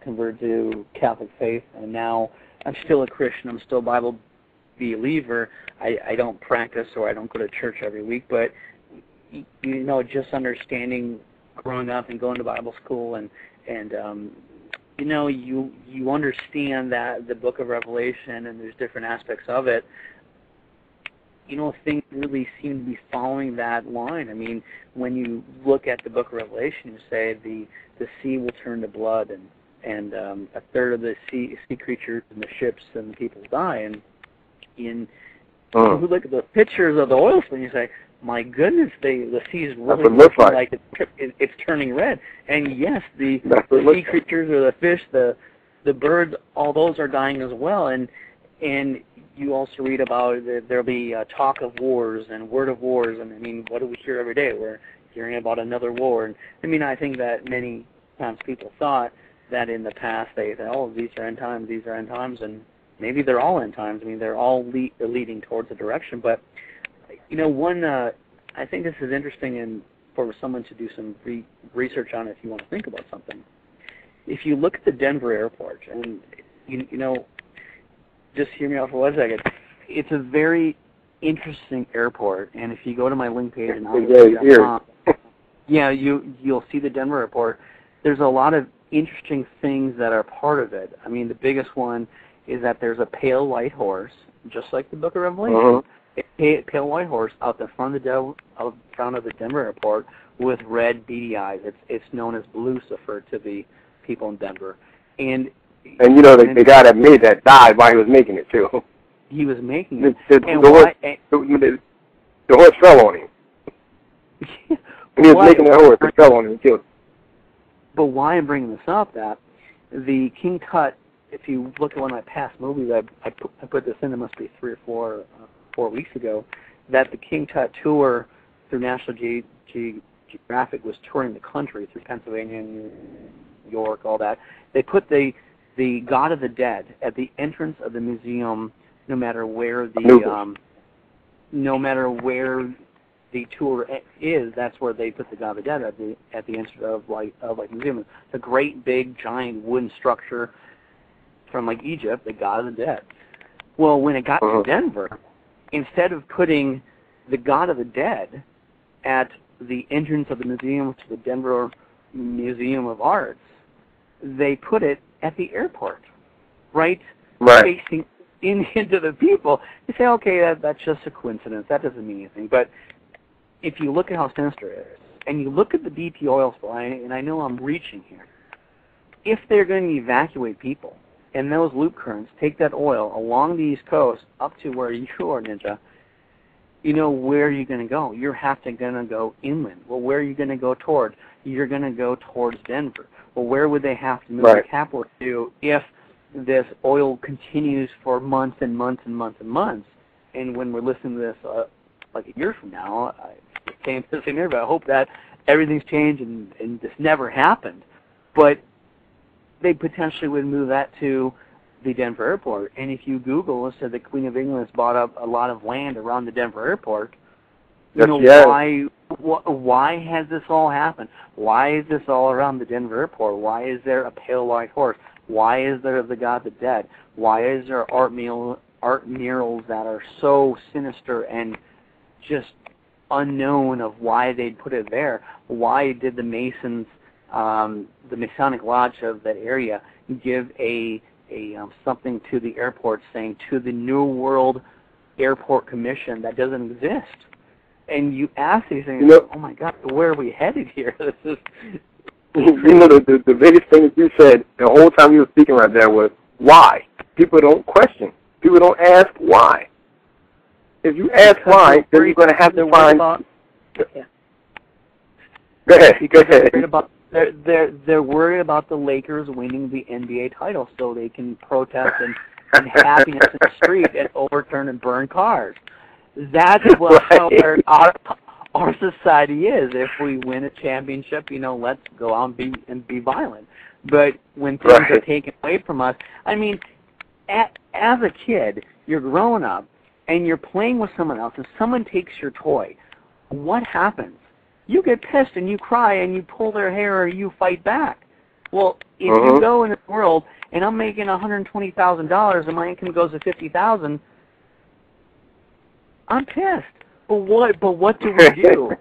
converted to Catholic faith, and now I'm still a Christian. I'm still a Bible believer. I don't practice or I don't go to church every week, but just understanding growing up and going to Bible school and you understand that the book of Revelation and there's different aspects of it. Things really seem to be following that line. I mean, when you look at the book of Revelation, you say the sea will turn to blood, and a third of the sea creatures and the ships and the people die. And you look at the pictures of the oil spill, and you say, my goodness, the sea is really looking like it's turning red. And yes, the sea creatures or the fish, the birds, all those are dying as well. And you also read about there'll be talk of wars and word of wars. And I mean, what do we hear every day? We're hearing about another war. And I mean, I think that many times people thought that in the past they said, oh, these are end times, and maybe they're all end times. I mean, they're all leading towards a direction. But I think this is interesting and for someone to do some research on if you want to think about something. If you look at the Denver airport, and just hear me out for 1 second, it's a very interesting airport. And if you go to my link page and you'll see the Denver airport. There's a lot of interesting things that are part of it. I mean, the biggest one is that there's a pale white horse, just like the Book of Revelation. A pale white horse out the front of the Denver airport with red beady eyes. It's known as Lucifer to the people in Denver. And the guy that made that died while he was making it too. He was making it. The horse fell on him. When he was making that horse, it fell on him and killed him. But why I'm bringing this up, that the King Tut, if you look at one of my past movies, I put this in, it must be 3 or 4 weeks ago, that the King Tut tour through National Geographic was touring the country through Pennsylvania, New York, all that. They put the God of the Dead at the entrance of the museum, no matter where the tour is. That's where they put the God of the Dead at the entrance of the museum. It's a great big giant wooden structure from Egypt, the God of the Dead. Well, when it got to Denver, instead of putting the God of the Dead at the entrance of the museum to the Denver Museum of Arts, they put it at the airport, right? Facing into the people. You say, okay, that's just a coincidence. That doesn't mean anything. But if you look at how sinister it is, and you look at the BP oil spill, and I know I'm reaching here, if they're going to evacuate people, and those loop currents take that oil along the East Coast up to where you are, Ninja, where are you going to go? You're going to go inland. Well, where are you going to go toward? You're going to go towards Denver. Well, where would they have to move the capital to if this oil continues for months and months and months and months? And when we're listening to this a year from now, same here, but I hope that everything's changed and this never happened. But they potentially would move that to the Denver airport. And if you Google, it said the Queen of England has bought up a lot of land around the Denver airport. Why has this all happened? Why is this all around the Denver airport? Why is there a pale white horse? Why is there the God of the Dead? Why is there art murals that are so sinister and just unknown of why they'd put it there? Why did the Masons, the Masonic Lodge of that area, give a something to the airport saying to the New World Airport Commission that doesn't exist? And you ask these things, oh my God, where are we headed here? This is the biggest thing that you said the whole time you were speaking right there was why. People don't question. People don't ask why. If you ask why, then you're going to have to find. Go ahead. They're worried about the Lakers winning the NBA title, so they can protest and happiness in the street and overturn and burn cars. That's how our society is. If we win a championship, let's go out and be violent. But when things are taken away from us, I mean, as a kid, you're growing up and you're playing with someone else, and someone takes your toy. What happens? You get pissed and you cry and you pull their hair or you fight back. Well, if you go in the world and I'm making $120,000 and my income goes to $50,000, I'm pissed. But what do we do?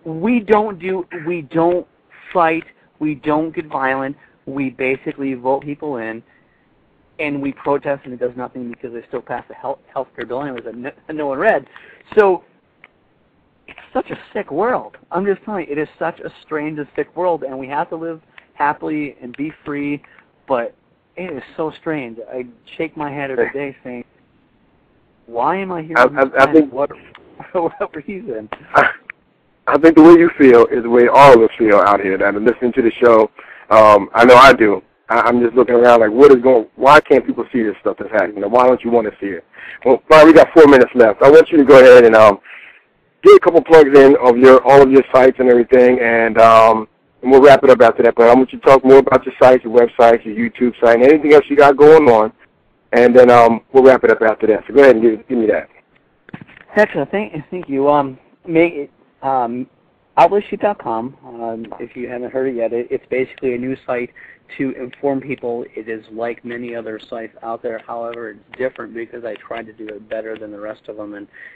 We don't fight. We don't get violent. We basically vote people in, and we protest, and it does nothing because they still pass the healthcare bill anyways that no one read. So it's such a sick world. I'm just telling you, it is such a strange and sick world, and we have to live happily and be free, but it is so strange. I shake my head every day saying, why am I here on this planet? I think what reason? I think the way you feel is the way all of us feel out here that are listening to the show. I know I do. I'm just looking around like, why can't people see this stuff that's happening? Why don't you want to see it? Well, Brian, we got 4 minutes left. I want you to go ahead and get a couple plugs in of all of your sites and everything, and we'll wrap it up after that. But I want you to talk more about your sites, your websites, your YouTube site, and anything else you got going on, and then we'll wrap it up after that. So go ahead and give me that. Excellent. Thank you. Outlivesheep.com, if you haven't heard it yet, it's basically a new site to inform people. It is like many other sites out there. However, it's different because I tried to do it better than the rest of them.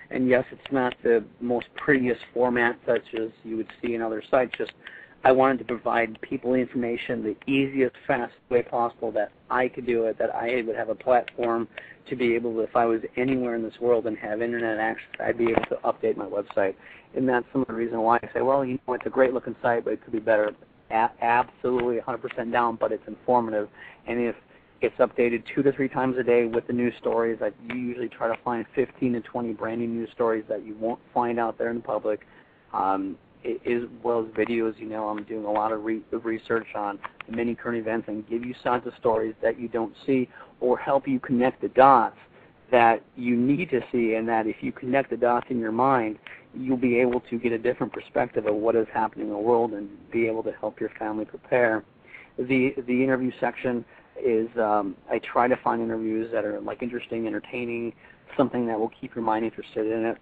And yes, it's not the most prettiest format such as you would see in other sites. Just I wanted to provide people information the easiest, fastest way possible that I could do it, that I would have a platform to be able to, if I was anywhere in this world and have internet access, I'd be able to update my website. And that's some of the reason why I say, well, it's a great-looking site, but it could be better. Absolutely 100% down, but it's informative. And if it's updated 2 to 3 times a day with the news stories, I usually try to find 15 to 20 brand new news stories that you won't find out there in the public. As well as videos, I'm doing a lot of research on many current events and give you sides of stories that you don't see or help you connect the dots that you need to see, and that if you connect the dots in your mind, you'll be able to get a different perspective of what is happening in the world and be able to help your family prepare. The interview section is I try to find interviews that are like interesting, entertaining, something that will keep your mind interested in it.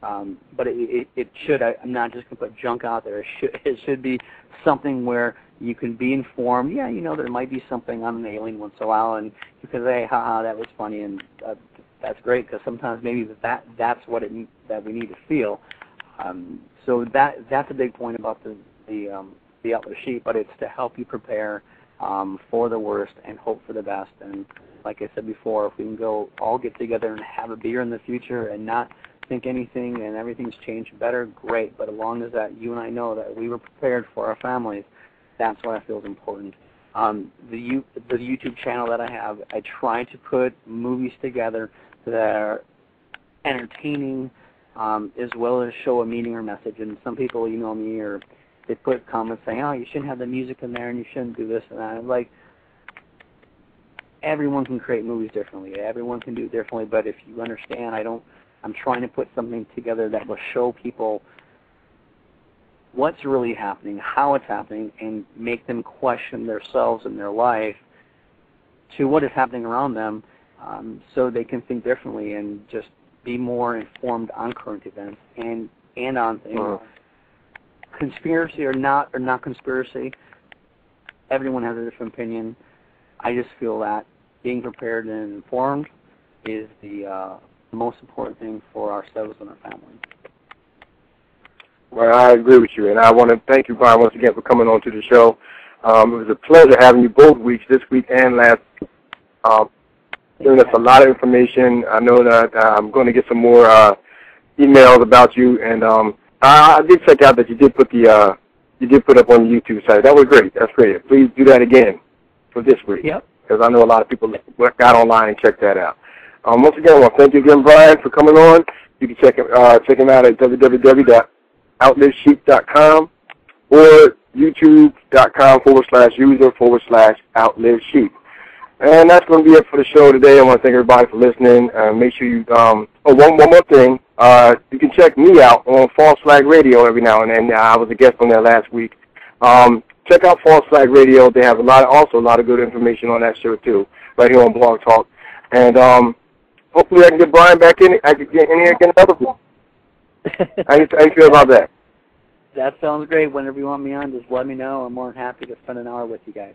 But it should, I'm not just going to put junk out there. It should be something where you can be informed. Yeah, there might be something on an alien once in a while, and you can say, haha, that was funny, and that's great, because sometimes maybe that's what that we need to feel. So that's a big point about the Outlivesheep, but it's to help you prepare for the worst and hope for the best. And like I said before, if we can all get together and have a beer in the future and not think anything and everything's changed better, great. But as long as that you and I know that we were prepared for our families, that's what I feel is important. The YouTube channel that I have, I try to put movies together that are entertaining as well as show a meaning or message. And some people email me or they put comments saying, oh, you shouldn't have the music in there and you shouldn't do this and that. I'm like, everyone can create movies differently. Everyone can do it differently. But if you understand, I'm trying to put something together that will show people what's really happening, how it's happening, and make them question themselves and their life to what is happening around them, so they can think differently and just be more informed on current events and on things. Conspiracy or not conspiracy, everyone has a different opinion. I just feel that being prepared and informed is the most important thing for ourselves and our family. Well, I agree with you, and I want to thank you, Brian, once again for coming on to the show. It was a pleasure having you both weeks, this week and last, giving us a lot of information. I know that I'm going to get some more emails about you, and I did check out that you did put up on the YouTube site. That was great. That's great. Please do that again for this week. Yep. Because I know a lot of people got online and checked that out. Once again, I want to thank you again, Brian, for coming on. You can check him out at www.outlivesheep.com or youtube.com/user/outlivesheep. And that's going to be it for the show today. I want to thank everybody for listening. Make sure you, one more thing. You can check me out on False Flag Radio every now and then. I was a guest on there last week. Check out False Flag Radio. They have a lot of good information on that show too, right here on Blog Talk. And hopefully I can get Brian back in. I can get in here again another week. How you feel about that? That sounds great. Whenever you want me on, just let me know. I'm more than happy to spend an hour with you guys.